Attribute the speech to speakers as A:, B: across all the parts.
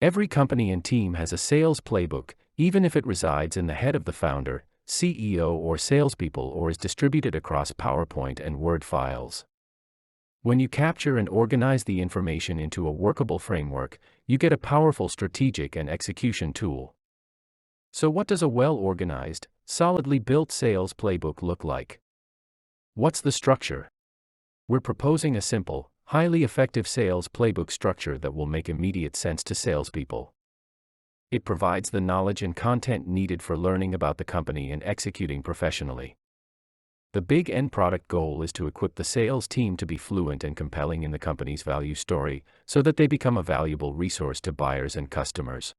A: Every company and team has a sales playbook, even if it resides in the head of the founder, CEO, or salespeople, or is distributed across PowerPoint and Word files. When you capture and organize the information into a workable framework, you get a powerful strategic and execution tool. So what does a well-organized, solidly built sales playbook look like? What's the structure? We're proposing a simple, highly effective sales playbook structure that will make immediate sense to salespeople. It provides the knowledge and content needed for learning about the company and executing professionally. The big end product goal is to equip the sales team to be fluent and compelling in the company's value story, so that they become a valuable resource to buyers and customers.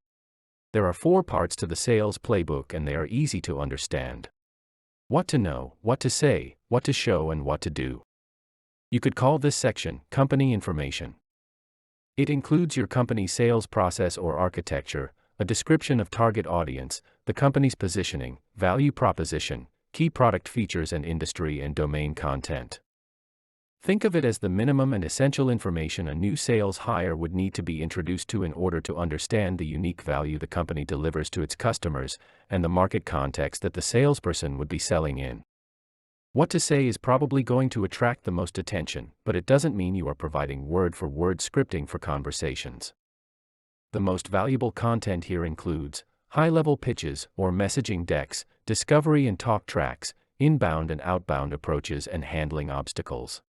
A: There are 4 parts to the sales playbook, and they are easy to understand. What to know, what to say, what to show, and what to do. You could call this section Company Information. It includes your company's sales process or architecture, a description of target audience, the company's positioning, value proposition, key product features, and industry and domain content. Think of it as the minimum and essential information a new sales hire would need to be introduced to in order to understand the unique value the company delivers to its customers and the market context that the salesperson would be selling in. What to say is probably going to attract the most attention, but it doesn't mean you are providing word-for-word scripting for conversations. The most valuable content here includes high-level pitches or messaging decks, discovery and talk tracks, inbound and outbound approaches, and handling obstacles.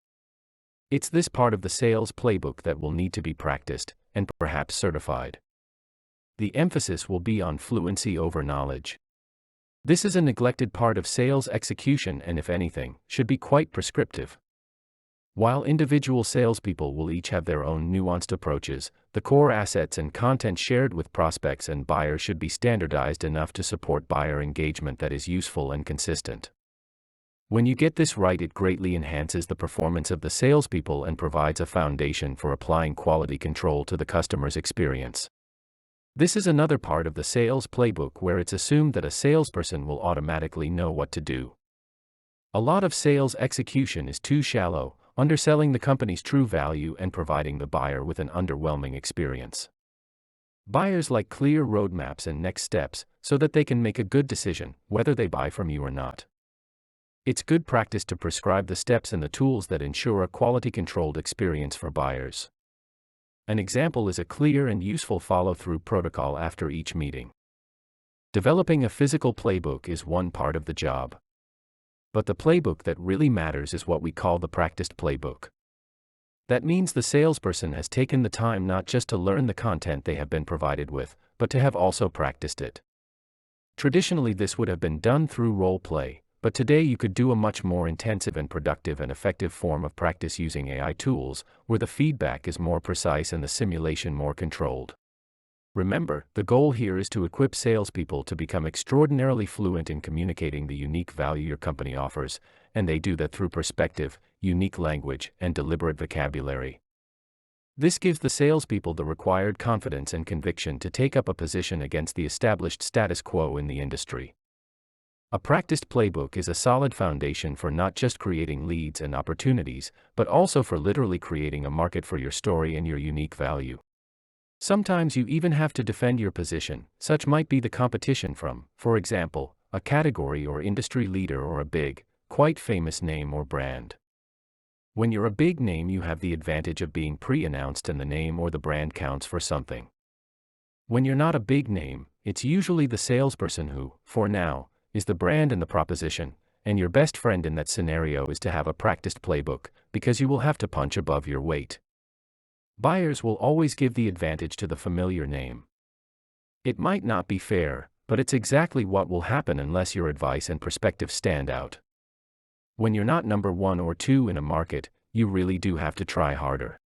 A: It's this part of the sales playbook that will need to be practiced, and perhaps certified. The emphasis will be on fluency over knowledge. This is a neglected part of sales execution and, if anything, should be quite prescriptive. While individual salespeople will each have their own nuanced approaches, the core assets and content shared with prospects and buyers should be standardized enough to support buyer engagement that is useful and consistent. When you get this right, it greatly enhances the performance of the salespeople and provides a foundation for applying quality control to the customer's experience. This is another part of the sales playbook where it's assumed that a salesperson will automatically know what to do. A lot of sales execution is too shallow, underselling the company's true value and providing the buyer with an underwhelming experience. Buyers like clear roadmaps and next steps so that they can make a good decision whether they buy from you or not. It's good practice to prescribe the steps and the tools that ensure a quality-controlled experience for buyers. An example is a clear and useful follow-through protocol after each meeting. Developing a physical playbook is one part of the job. But the playbook that really matters is what we call the practiced playbook. That means the salesperson has taken the time not just to learn the content they have been provided with, but to have also practiced it. Traditionally, this would have been done through role play, but today you could do a much more intensive and productive and effective form of practice using AI tools, where the feedback is more precise and the simulation more controlled. Remember, the goal here is to equip salespeople to become extraordinarily fluent in communicating the unique value your company offers, and they do that through perspective, unique language, and deliberate vocabulary. This gives the salespeople the required confidence and conviction to take up a position against the established status quo in the industry. A practiced playbook is a solid foundation for not just creating leads and opportunities, but also for literally creating a market for your story and your unique value. Sometimes you even have to defend your position. Such might be the competition from, for example, a category or industry leader or a big, quite famous name or brand. When you're a big name, you have the advantage of being pre-announced and the name or the brand counts for something. When you're not a big name, it's usually the salesperson who, for now, is the brand and the proposition, and your best friend in that scenario is to have a practiced playbook, because you will have to punch above your weight. Buyers will always give the advantage to the familiar name. It might not be fair, but it's exactly what will happen unless your advice and perspective stand out. When you're not number 1 or 2 in a market, you really do have to try harder.